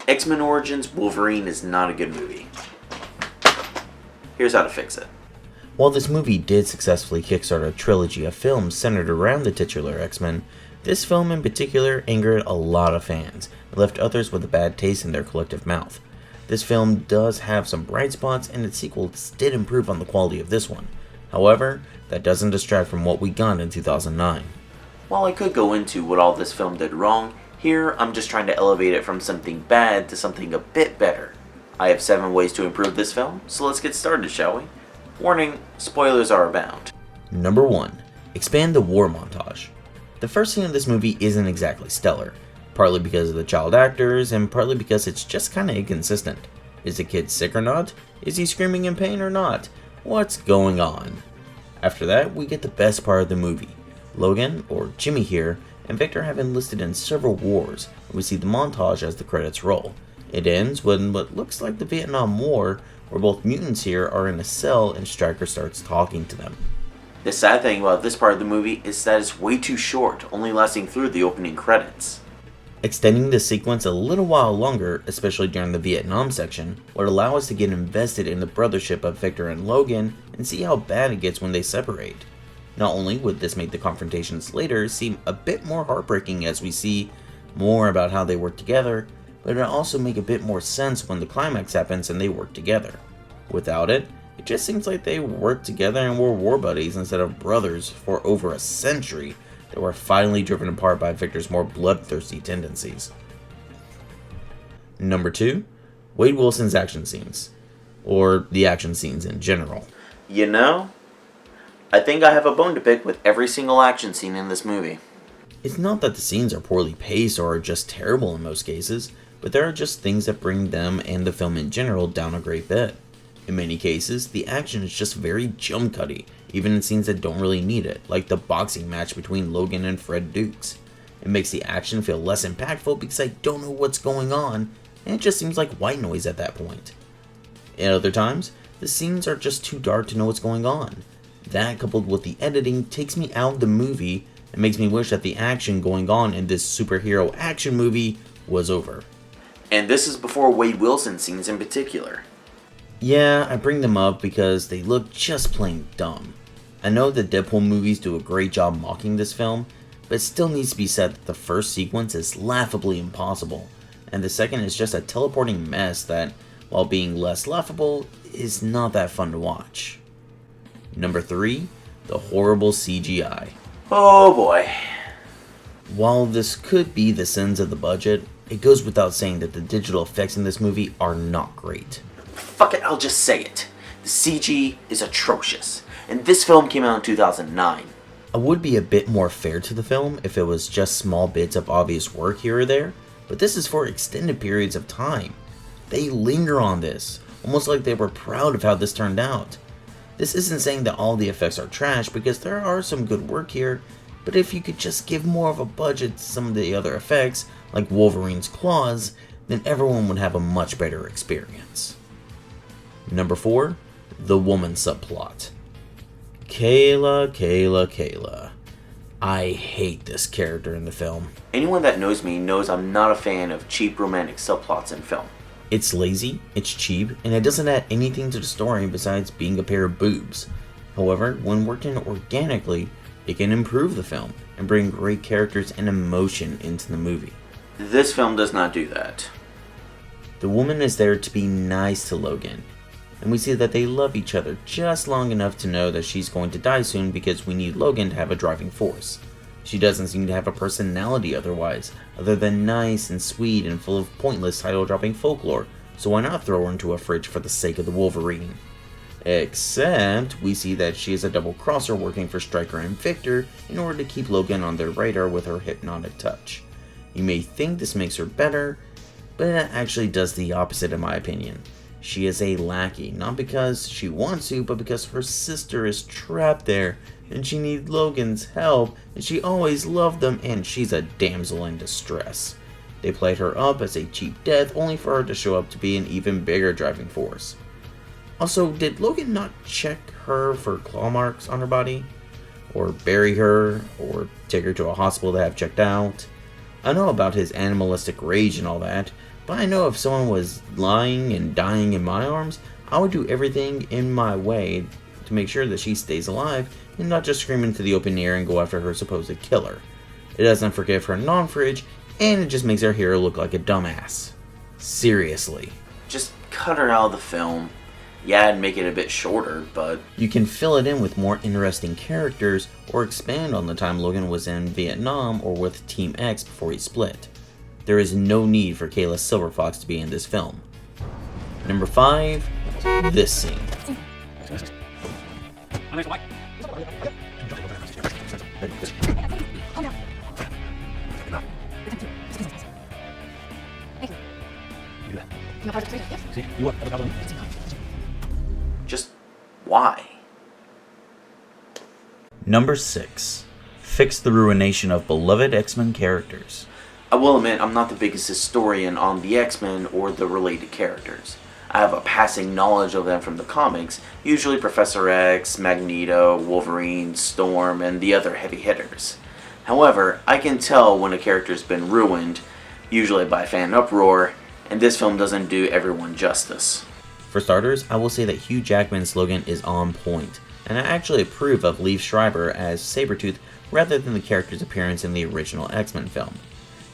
X-Men Origins Wolverine is not a good movie. Here's how to fix it. While this movie did successfully kickstart a trilogy of films centered around the titular X-Men, this film in particular angered a lot of fans and left others with a bad taste in their collective mouth. This film does have some bright spots, and its sequels did improve on the quality of this one. However, that doesn't distract from what we got in 2009. While I could go into what all this film did wrong, here I'm just trying to elevate it from something bad to something a bit better. I have 7 ways to improve this film, so let's get started, shall we? Warning, spoilers are abound. Number 1. Expand the war montage. The first scene of this movie isn't exactly stellar, partly because of the child actors, and partly because it's just kinda inconsistent. Is the kid sick or not? Is he screaming in pain or not? What's going on? After that, we get the best part of the movie. Logan, or Jimmy here, and Victor have enlisted in several wars, and we see the montage as the credits roll. It ends with what looks like the Vietnam War, where both mutants here are in a cell and Stryker starts talking to them. The sad thing about this part of the movie is that it's way too short, only lasting through the opening credits. Extending the sequence a little while longer, especially during the Vietnam section, would allow us to get invested in the brothership of Victor and Logan and see how bad it gets when they separate. Not only would this make the confrontations later seem a bit more heartbreaking as we see more about how they work together, but it would also make a bit more sense when the climax happens and they work together. Without it, it just seems like they worked together and were war buddies instead of brothers for over a century that were finally driven apart by Victor's more bloodthirsty tendencies. Number 2. Wade Wilson's action scenes. Or the action scenes in general. You know, I think I have a bone to pick with every single action scene in this movie. It's not that the scenes are poorly paced or are just terrible in most cases, but there are just things that bring them and the film in general down a great bit. In many cases, the action is just very jump cutty, even in scenes that don't really need it, like the boxing match between Logan and Fred Dukes. It makes the action feel less impactful because I don't know what's going on, and it just seems like white noise at that point. At other times, the scenes are just too dark to know what's going on. That, coupled with the editing, takes me out of the movie and makes me wish that the action going on in this superhero action movie was over. And this is before Wade Wilson scenes in particular. Yeah, I bring them up because they look just plain dumb. I know the Deadpool movies do a great job mocking this film, but it still needs to be said that the first sequence is laughably impossible, and the second is just a teleporting mess that, while being less laughable, is not that fun to watch. Number 3, the horrible CGI. Oh boy. While this could be the sins of the budget, it goes without saying that the digital effects in this movie are not great. Fuck it, I'll just say it. The CG is atrocious, and this film came out in 2009. I would be a bit more fair to the film if it was just small bits of obvious work here or there, but this is for extended periods of time. They linger on this, almost like they were proud of how this turned out. This isn't saying that all the effects are trash, because there are some good work here, but if you could just give more of a budget to some of the other effects, like Wolverine's claws, then everyone would have a much better experience. Number 4, the woman subplot. Kayla. I hate this character in the film. Anyone that knows me knows I'm not a fan of cheap romantic subplots in film. It's lazy, it's cheap, and it doesn't add anything to the story besides being a pair of boobs. However, when working organically, it can improve the film and bring great characters and emotion into the movie. This film does not do that. The woman is there to be nice to Logan, and we see that they love each other just long enough to know that she's going to die soon because we need Logan to have a driving force. She doesn't seem to have a personality otherwise, other than nice and sweet and full of pointless title-dropping folklore, so why not throw her into a fridge for the sake of the Wolverine? Except, we see that she is a double-crosser working for Stryker and Victor in order to keep Logan on their radar with her hypnotic touch. You may think this makes her better, but it actually does the opposite in my opinion. She is a lackey, not because she wants to, but because her sister is trapped there, and she needs Logan's help, and she always loved them, and she's a damsel in distress. They played her up as a cheap death, only for her to show up to be an even bigger driving force. Also, did Logan not check her for claw marks on her body? Or bury her, or take her to a hospital to have checked out? I know about his animalistic rage and all that, but I know if someone was lying and dying in my arms, I would do everything in my way to make sure that she stays alive and not just scream into the open air and go after her supposed killer. It doesn't forgive her non-fridge, and it just makes our hero look like a dumbass. Seriously. Just cut her out of the film. Yeah, and make it a bit shorter, but you can fill it in with more interesting characters or expand on the time Logan was in Vietnam or with Team X before he split. There is no need for Kayla Silverfox to be in this film. Number 5, this scene. just why? Number 6, fix the ruination of beloved X-Men characters. I will admit I'm not the biggest historian on the X-Men or the related characters. I have a passing knowledge of them from the comics, usually Professor X, Magneto, Wolverine, Storm, and the other heavy hitters. However, I can tell when a character's been ruined, usually by fan uproar, and this film doesn't do everyone justice. For starters, I will say that Hugh Jackman's Logan is on point, and I actually approve of Liev Schreiber as Sabretooth rather than the character's appearance in the original X-Men film.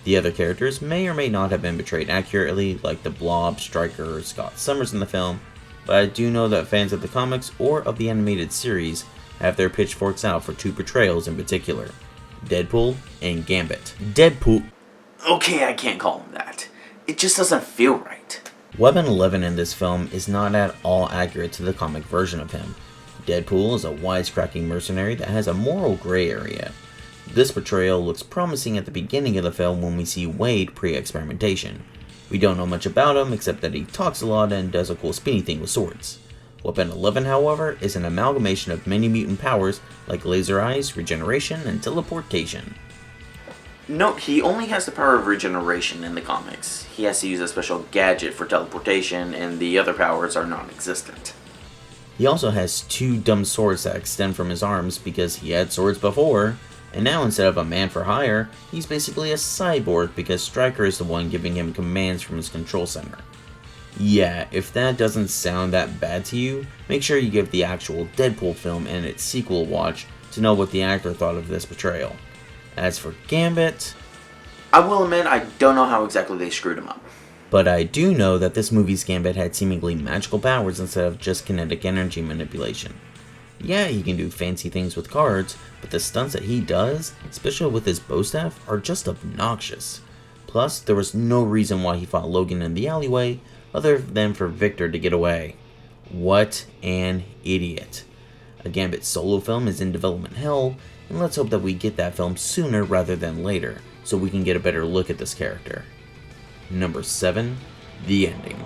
The other characters may or may not have been portrayed accurately, like the Blob, Stryker, or Scott Summers in the film, but I do know that fans of the comics or of the animated series have their pitchforks out for 2 portrayals in particular, Deadpool and Gambit. Deadpool... Okay, I can't call him that. It just doesn't feel right. Weapon 11 in this film is not at all accurate to the comic version of him. Deadpool is a wisecracking mercenary that has a moral gray area. This portrayal looks promising at the beginning of the film when we see Wade pre-experimentation. We don't know much about him except that he talks a lot and does a cool spinny thing with swords. Weapon 11, however, is an amalgamation of many mutant powers like laser eyes, regeneration, and teleportation. Note, he only has the power of regeneration in the comics. He has to use a special gadget for teleportation, and the other powers are non-existent. He also has 2 dumb swords that extend from his arms because he had swords before, and now instead of a man for hire, he's basically a cyborg because Stryker is the one giving him commands from his control center. Yeah, if that doesn't sound that bad to you, make sure you give the actual Deadpool film and its sequel a watch to know what the actor thought of this portrayal. As for Gambit, I will admit I don't know how exactly they screwed him up. but I do know that this movie's Gambit had seemingly magical powers instead of just kinetic energy manipulation. Yeah, he can do fancy things with cards, but the stunts that he does, especially with his bow staff, are just obnoxious. Plus, there was no reason why he fought Logan in the alleyway, other than for Victor to get away. What an idiot. A Gambit solo film is in development hell, and let's hope that we get that film sooner rather than later, so we can get a better look at this character. Number 7, the ending.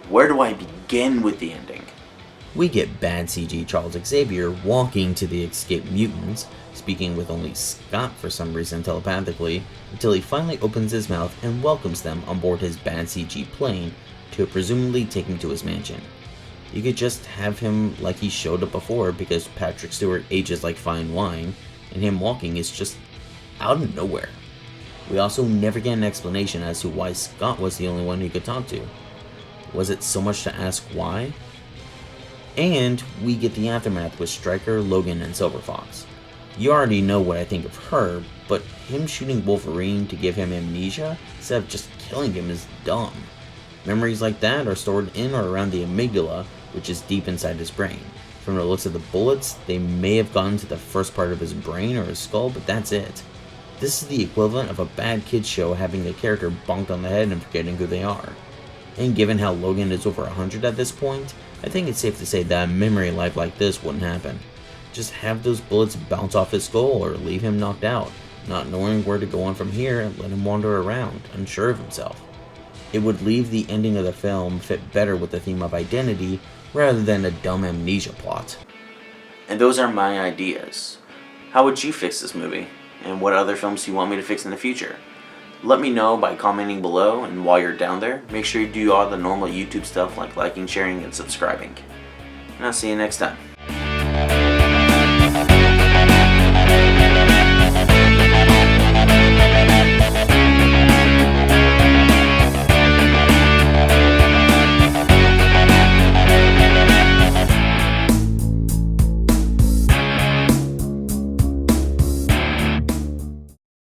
Where do I begin with the ending? We get bad CG Charles Xavier walking to the escaped mutants, speaking with only Scott for some reason telepathically, until he finally opens his mouth and welcomes them on board his bad CG plane to presumably take him to his mansion. You could just have him like he showed up before because Patrick Stewart ages like fine wine, and him walking is just out of nowhere. We also never get an explanation as to why Scott was the only one he could talk to. Was it so much to ask why? And we get the aftermath with Stryker, Logan, and Silver Fox. You already know what I think of her, but him shooting Wolverine to give him amnesia instead of just killing him is dumb. Memories like that are stored in or around the amygdala, which is deep inside his brain. From the looks of the bullets, they may have gone to the first part of his brain or his skull, but that's it. This is the equivalent of a bad kids show having a character bonked on the head and forgetting who they are. And given how Logan is over 100 at this point, I think it's safe to say that a memory life like this wouldn't happen. Just have those bullets bounce off his skull or leave him knocked out, not knowing where to go on from here and let him wander around, unsure of himself. It would leave the ending of the film fit better with the theme of identity rather than a dumb amnesia plot. And those are my ideas. How would you fix this movie? And what other films do you want me to fix in the future? Let me know by commenting below, and while you're down there, make sure you do all the normal YouTube stuff like liking, sharing, and subscribing. And I'll see you next time.